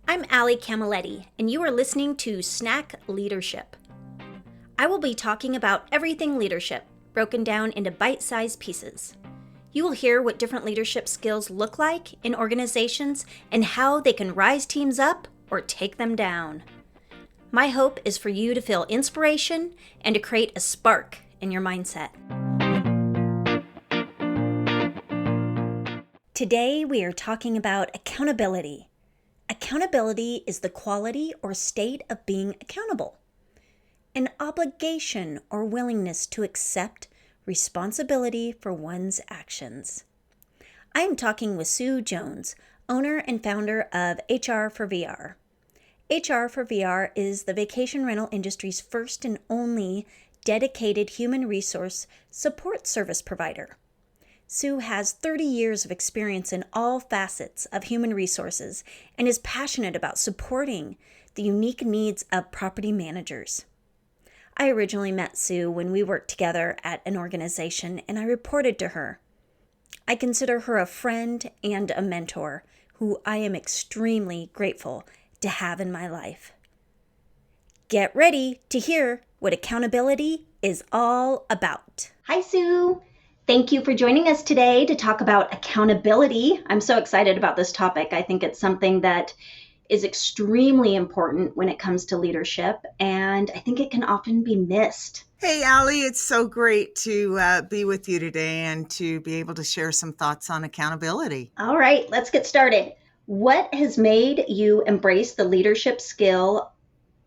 I'm Allie Camilletti, and you are listening to Snack Leadership. I will be talking about everything leadership, broken down into bite-sized pieces. You will hear what different leadership skills look like in organizations and how they can rise teams up or take them down. My hope is for you to feel inspiration and to create a spark in your mindset. Today we are talking about accountability. Accountability is the quality or state of being accountable, an obligation or willingness to accept responsibility for one's actions. I am talking with Sue Jones, owner and founder of HR for VR. HR for VR is the vacation rental industry's first and only dedicated human resource support service provider. Sue has 30 years of experience in all facets of human resources and is passionate about supporting the unique needs of property managers. I originally met Sue when we worked together at an organization, and I reported to her. I consider her a friend and a mentor who I am extremely grateful to have in my life. Get ready to hear what accountability is all about. Hi, Sue. Thank you for joining us today to talk about accountability. I'm so excited about this topic. I think it's something that is extremely important when it comes to leadership, and I think it can often be missed. Hey, Allie, it's so great to be with you today and to be able to share some thoughts on accountability. All right, let's get started. What has made you embrace the leadership skill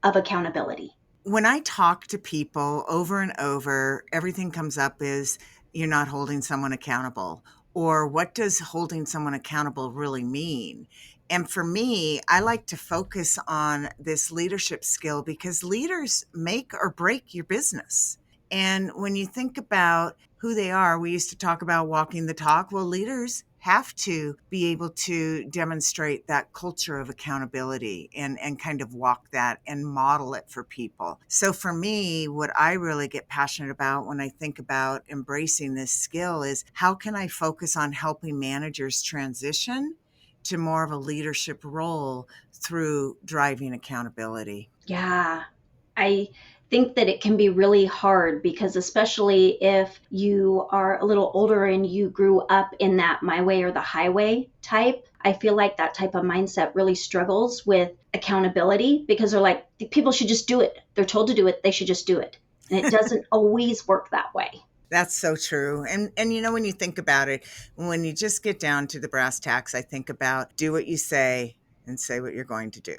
of accountability? When I talk to people over and over, everything comes up is you're not holding someone accountable, or what does holding someone accountable really mean? And for me, I like to focus on this leadership skill because leaders make or break your business. And when you think about who they are, we used to talk about walking the talk. Well, leaders have to be able to demonstrate that culture of accountability and kind of walk that and model it for people. So for me, what I really get passionate about when I think about embracing this skill is how can I focus on helping managers transition to more of a leadership role through driving accountability. Yeah, I think that it can be really hard because, especially if you are a little older and you grew up in that my way or the highway type, I feel like that type of mindset really struggles with accountability because they're like, people should just do it. They're told to do it. They should just do it. And it doesn't always work that way. That's so true. And you know, when you think about it, when you just get down to the brass tacks, I think about do what you say and say what you're going to do.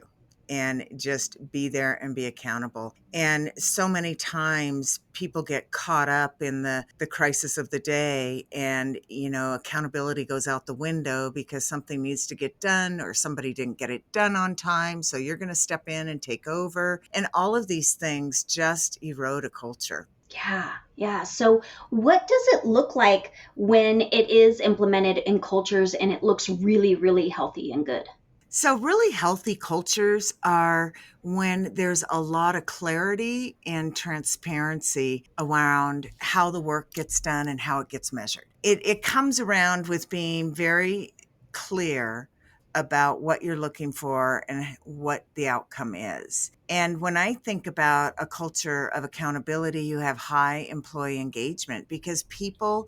And just be there and be accountable. And so many times people get caught up in the crisis of the day and, you know, accountability goes out the window because something needs to get done or somebody didn't get it done on time. So you're going to step in and take over. And all of these things just erode a culture. Yeah. So, what does it look like when it is implemented in cultures and it looks really, really healthy and good? So, really healthy cultures are when there's a lot of clarity and transparency around how the work gets done and how it gets measured. It comes around with being very clear about what you're looking for and what the outcome is. And when I think about a culture of accountability, you have high employee engagement because people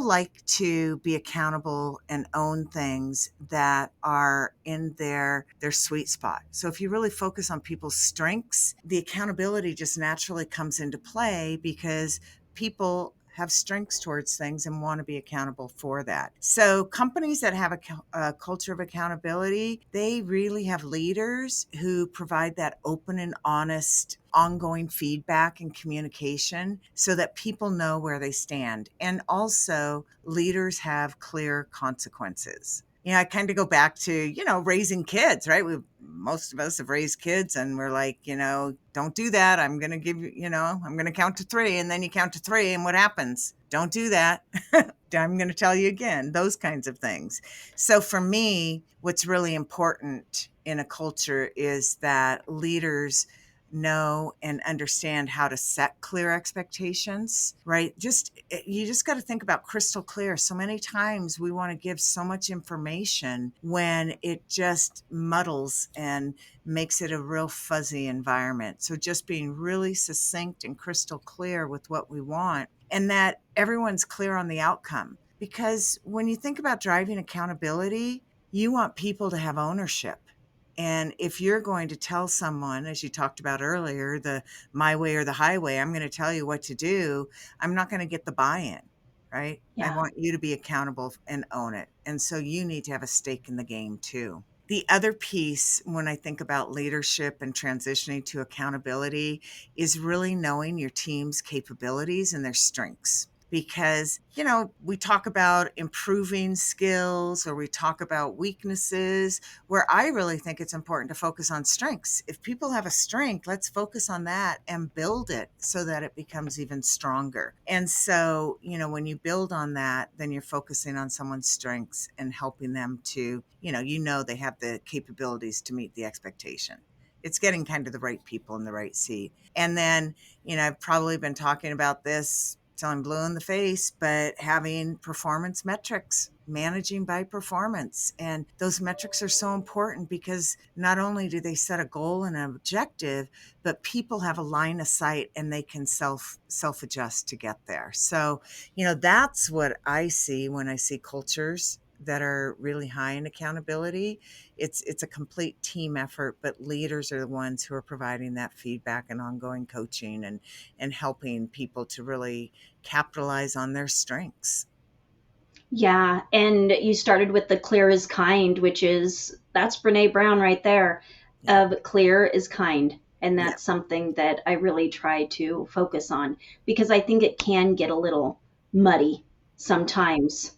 like to be accountable and own things that are in their sweet spot. So if you really focus on people's strengths, the accountability just naturally comes into play because people have strengths towards things and want to be accountable for that. So companies that have a culture of accountability, they really have leaders who provide that open and honest ongoing feedback and communication so that people know where they stand. And also leaders have clear consequences. You know, I kind of go back to, you know, raising kids, right? Most of us have raised kids and we're like, you know, don't do that. I'm going to give you, you know, I'm going to count to 3 and then you count to 3 and what happens? Don't do that. I'm going to tell you again, those kinds of things. So for me, what's really important in a culture is that leaders know and understand how to set clear expectations, right? You just got to think about crystal clear. So many times we want to give so much information when it just muddles and makes it a real fuzzy environment. So just being really succinct and crystal clear with what we want, and that everyone's clear on the outcome. Because when you think about driving accountability, you want people to have ownership. And if you're going to tell someone, as you talked about earlier, the my way or the highway, I'm going to tell you what to do, I'm not going to get the buy in, right? I Yeah. want you to be accountable and own it. And so you need to have a stake in the game too. The other piece, when I think about leadership and transitioning to accountability, is really knowing your team's capabilities and their strengths. Because, we talk about improving skills or we talk about weaknesses, where I really think it's important to focus on strengths. If people have a strength, let's focus on that and build it so that it becomes even stronger. And so, when you build on that, then you're focusing on someone's strengths and helping them to, they have the capabilities to meet the expectation. It's getting kind of the right people in the right seat. And then, I've probably been talking about this till I'm blue in the face, but having performance metrics, managing by performance. And those metrics are so important because not only do they set a goal and an objective, but people have a line of sight and they can self adjust to get there. So, that's what I see when I see cultures that are really high in accountability. It's a complete team effort, but leaders are the ones who are providing that feedback and ongoing coaching and helping people to really capitalize on their strengths. Yeah, and you started with the clear is kind, which is that's Brene Brown right there. Yeah. Of clear is kind. And Yeah. that's something that I really try to focus on because I think it can get a little muddy sometimes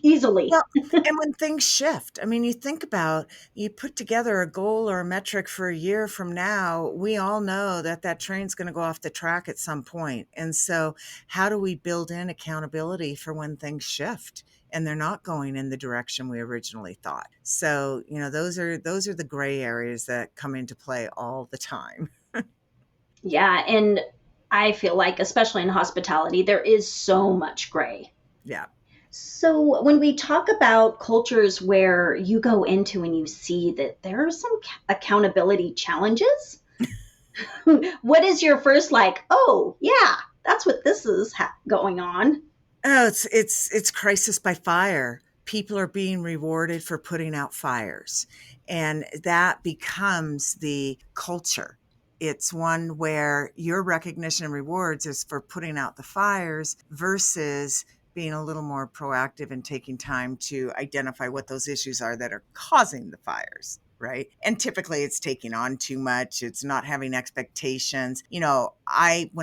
easily. Well, and when things shift, I mean, you put together a goal or a metric for a year from now, we all know that that train's going to go off the track at some point. And so, how do we build in accountability for when things shift and they're not going in the direction we originally thought? So, those are the gray areas that come into play all the time. Yeah, and I feel like especially in hospitality there is so much gray. Yeah. So, when we talk about cultures where you go into and you see that there are some accountability challenges, what is your first like, oh, yeah, that's what this is going on? Oh, it's crisis by fire. People are being rewarded for putting out fires, and that becomes the culture. It's one where your recognition and rewards is for putting out the fires versus being a little more proactive and taking time to identify what those issues are that are causing the fires. Right. And typically it's taking on too much. It's not having expectations. When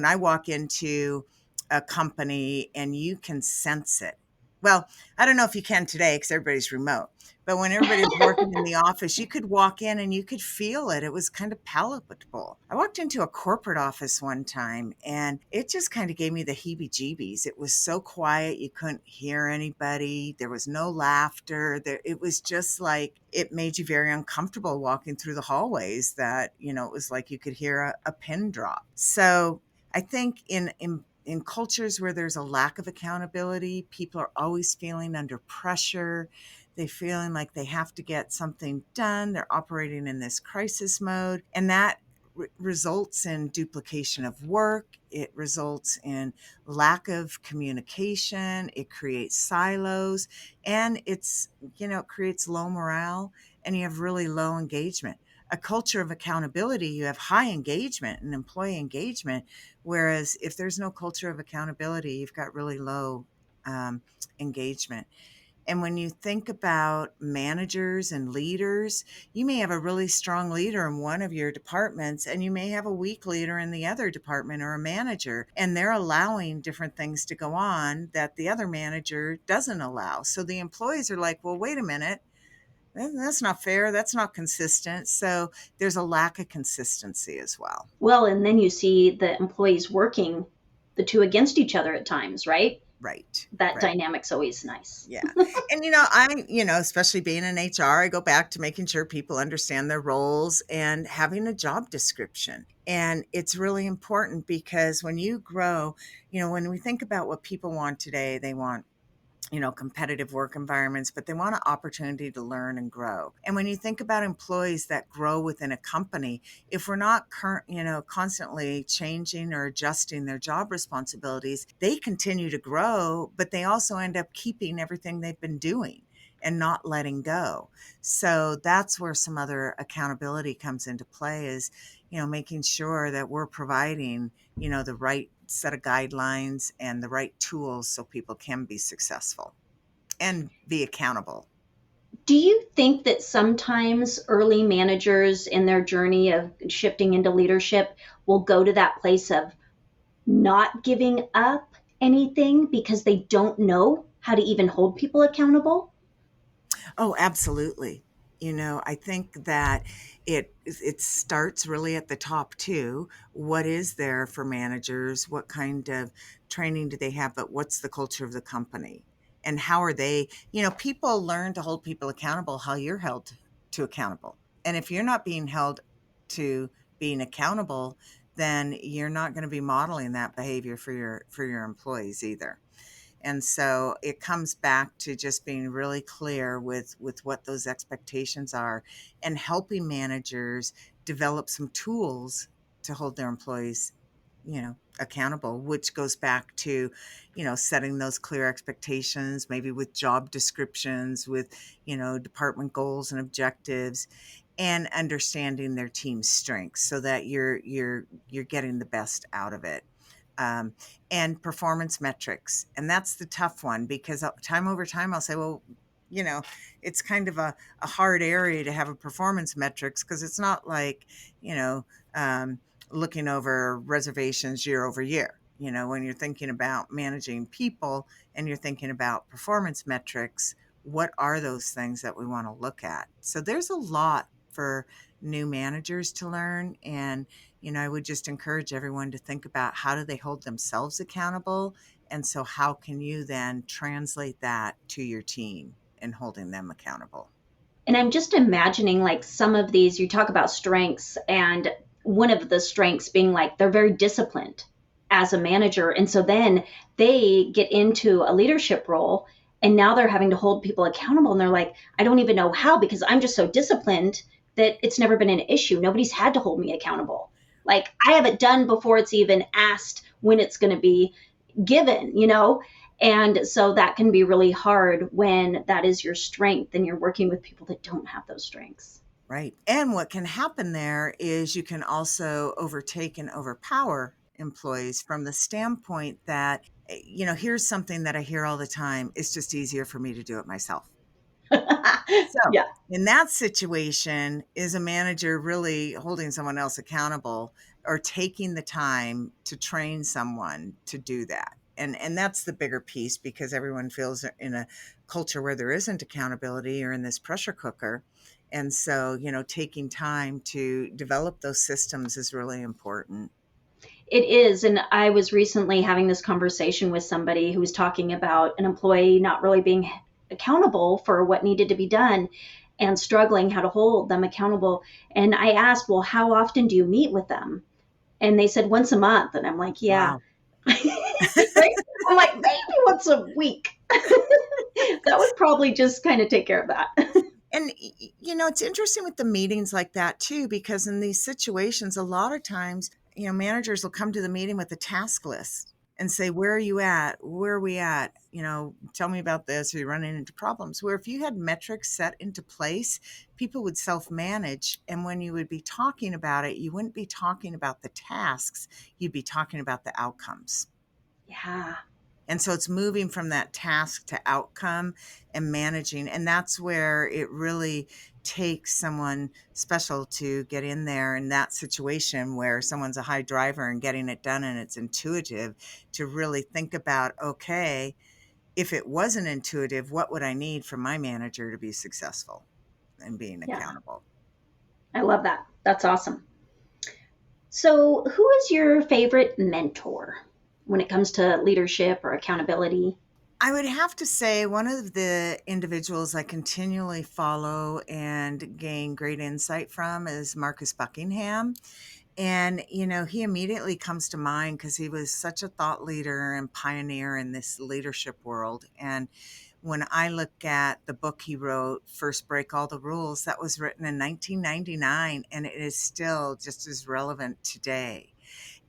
I walk into a company and you can sense it. Well, I don't know if you can today because everybody's remote, but when everybody was working in the office, you could walk in and you could feel it. It was kind of palatable. I walked into a corporate office one time and it just kind of gave me the heebie jeebies. It was so quiet. You couldn't hear anybody. There was no laughter. It was just like it made you very uncomfortable walking through the hallways that, it was like you could hear a pin drop. So I think in cultures where there's a lack of accountability, people are always feeling under pressure. They're feeling like they have to get something done. They're operating in this crisis mode. And that results in duplication of work. It results in lack of communication. It creates silos and it creates low morale and you have really low engagement. A culture of accountability, you have high engagement and employee engagement. Whereas if there's no culture of accountability, you've got really low engagement. And when you think about managers and leaders, you may have a really strong leader in one of your departments, and you may have a weak leader in the other department or a manager, and they're allowing different things to go on that the other manager doesn't allow. So the employees are like, well, wait a minute. That's not fair. That's not consistent. So there's a lack of consistency as well. Well, and then you see the employees working the two against each other at times, right? Right. That Right. dynamic's always nice. Yeah. And, especially being in HR, I go back to making sure people understand their roles and having a job description. And it's really important because when you grow, when we think about what people want today, they want competitive work environments, but they want an opportunity to learn and grow. And when you think about employees that grow within a company, if we're not constantly changing or adjusting their job responsibilities, they continue to grow, but they also end up keeping everything they've been doing and not letting go. So that's where some other accountability comes into play, is, making sure that we're providing, the right set of guidelines and the right tools so people can be successful and be accountable. Do you think that sometimes early managers in their journey of shifting into leadership will go to that place of not giving up anything because they don't know how to even hold people accountable? Oh, absolutely. I think that it starts really at the top too. What is there for managers? What kind of training do they have? But what's the culture of the company? And how are they, people learn to hold people accountable how you're held to accountable. And if you're not being held to being accountable, then you're not going to be modeling that behavior for your employees either. And so it comes back to just being really clear with what those expectations are, and helping managers develop some tools to hold their employees, accountable, which goes back to, setting those clear expectations, maybe with job descriptions, with, department goals and objectives, and understanding their team's strengths so that you're getting the best out of it. um, and performance metrics. And that's the tough one, because time over time I'll say, well, you know, it's kind of a hard area to have a performance metrics, because it's not like, you know, um, looking over reservations year over year. When you're thinking about managing people and you're thinking about performance metrics, what are those things that we want to look at? So there's a lot for new managers to learn. And I would just encourage everyone to think about, how do they hold themselves accountable? And so how can you then translate that to your team and holding them accountable? And I'm just imagining like some of these, you talk about strengths, and one of the strengths being like they're very disciplined as a manager. And so then they get into a leadership role and now they're having to hold people accountable. And they're like, I don't even know how, because I'm just so disciplined that it's never been an issue. Nobody's had to hold me accountable. Like I have it done before it's even asked when it's going to be given. And so that can be really hard when that is your strength and you're working with people that don't have those strengths. Right. And what can happen there is you can also overtake and overpower employees from the standpoint that, here's something that I hear all the time: it's just easier for me to do it myself. So, Yeah. in that situation, is a manager really holding someone else accountable, or taking the time to train someone to do that? And that's the bigger piece, because everyone feels in a culture where there isn't accountability, or in this pressure cooker. And so, taking time to develop those systems is really important. It is. And I was recently having this conversation with somebody who was talking about an employee not really being accountable for what needed to be done and struggling how to hold them accountable. And I asked, well, how often do you meet with them? And they said once a month. And I'm like, yeah. Wow. Right? I'm like, maybe once a week. That would probably just kind of take care of that. And it's interesting with the meetings like that too, because in these situations, a lot of times, managers will come to the meeting with a task list and say, where are you at? Where are we at? Tell me about this. Are you running into problems? Where if you had metrics set into place, people would self manage. And when you would be talking about it, you wouldn't be talking about the tasks, you'd be talking about the outcomes. Yeah. And so it's moving from that task to outcome and managing. And that's where it really takes someone special to get in there in that situation where someone's a high driver and getting it done and it's intuitive, to really think about, okay, if it wasn't intuitive, what would I need from my manager to be successful and being Yeah. accountable? I love that. That's awesome. So, who is your favorite mentor when it comes to leadership or accountability? I would have to say one of the individuals I continually follow and gain great insight from is Marcus Buckingham. And, he immediately comes to mind because he was such a thought leader and pioneer in this leadership world. And when I look at the book he wrote, First Break All the Rules, that was written in 1999, and it is still just as relevant today.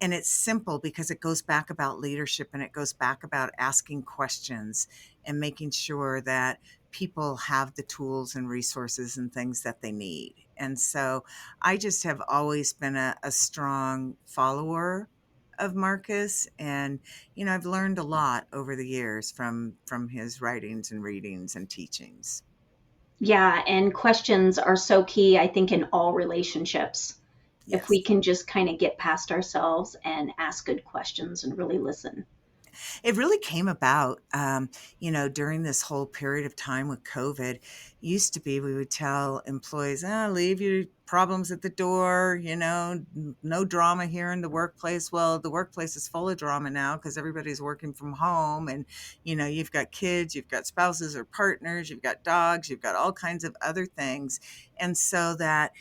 And it's simple because it goes back about leadership, and it goes back about asking questions and making sure that people have the tools and resources and things that they need. And so I just have always been a strong follower of Marcus. And, I've learned a lot over the years from his writings and readings and teachings. Yeah, and questions are so key, I think, in all relationships. If Yes. we can just kind of get past ourselves and ask good questions and really listen. It really came about, during this whole period of time with COVID. Used to be, we would tell employees, leave your problems at the door, no drama here in the workplace. Well, the workplace is full of drama now because everybody's working from home, and, you've got kids, you've got spouses or partners, you've got dogs, you've got all kinds of other things. And so that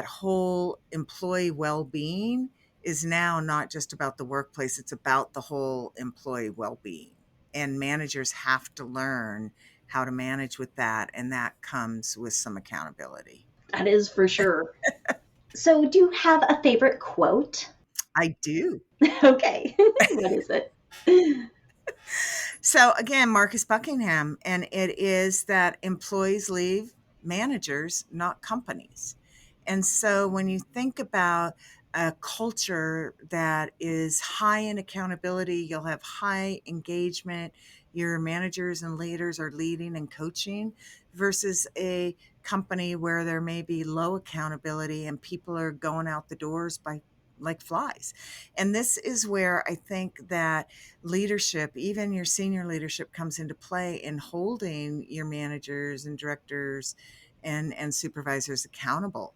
whole employee well-being is now not just about the workplace, it's about the whole employee well-being. And managers have to learn how to manage with that, and that comes with some accountability. That is for sure. So, do you have a favorite quote? I do. Okay. What is it? So again, Marcus Buckingham, and it is that employees leave managers, not companies. And so when you think about a culture that is high in accountability, you'll have high engagement. Your managers and leaders are leading and coaching versus a company where there may be low accountability and people are going out the doors by like flies. And this is where I think that leadership, even your senior leadership, comes into play in holding your managers and directors and supervisors accountable.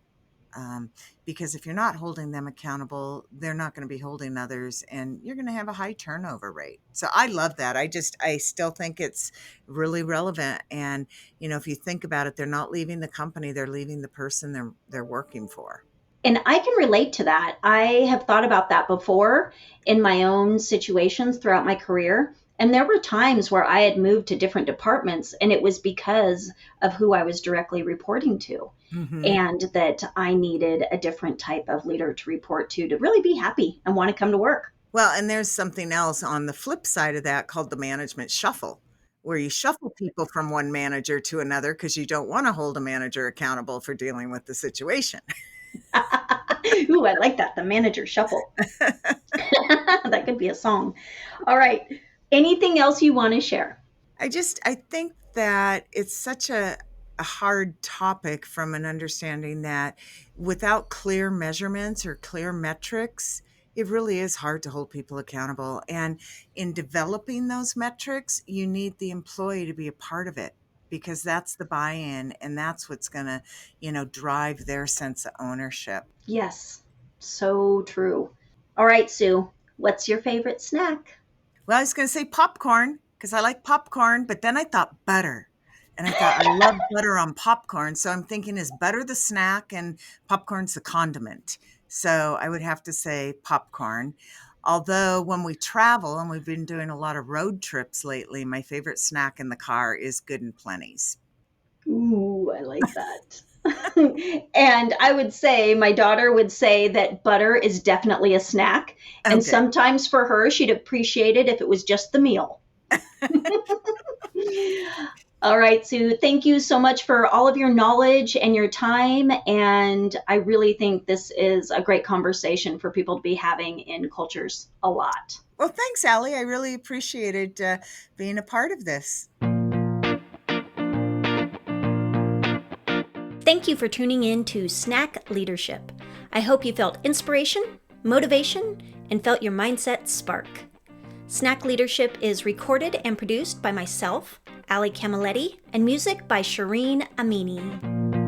Because if you're not holding them accountable, they're not going to be holding others, and you're going to have a high turnover rate. So I love that. I still think it's really relevant. And, if you think about it, they're not leaving the company, they're leaving the person they're working for. And I can relate to that. I have thought about that before in my own situations throughout my career. And there were times where I had moved to different departments, and it was because of who I was directly reporting to, Mm-hmm. and that I needed a different type of leader to report to really be happy and want to come to work. Well, and there's something else on the flip side of that called the management shuffle, where you shuffle people from one manager to another because you don't want to hold a manager accountable for dealing with the situation. Ooh, I like that. The manager shuffle. That could be a song. All right. Anything else you want to share? I think that it's such a hard topic from an understanding that without clear measurements or clear metrics, it really is hard to hold people accountable. And in developing those metrics, you need the employee to be a part of it because that's the buy-in and that's what's going to, drive their sense of ownership. Yes, so true. All right, Sue, what's your favorite snack? Well, I was going to say popcorn because I like popcorn, but then I thought butter. And I thought I love butter on popcorn. So I'm thinking, is butter the snack and popcorn's the condiment? So I would have to say popcorn. Although when we travel, and we've been doing a lot of road trips lately, my favorite snack in the car is Good and Plenty's. Ooh, I like that. And I would say, my daughter would say that butter is definitely a snack. And Okay. sometimes for her, she'd appreciate it if it was just the meal. All right, Sue, thank you so much for all of your knowledge and your time. And I really think this is a great conversation for people to be having in cultures a lot. Well, thanks, Allie. I really appreciated being a part of this. Thank you for tuning in to Snack Leadership. I hope you felt inspiration, motivation, and felt your mindset spark. Snack Leadership is recorded and produced by myself, Ali Camilletti, and music by Shireen Amini.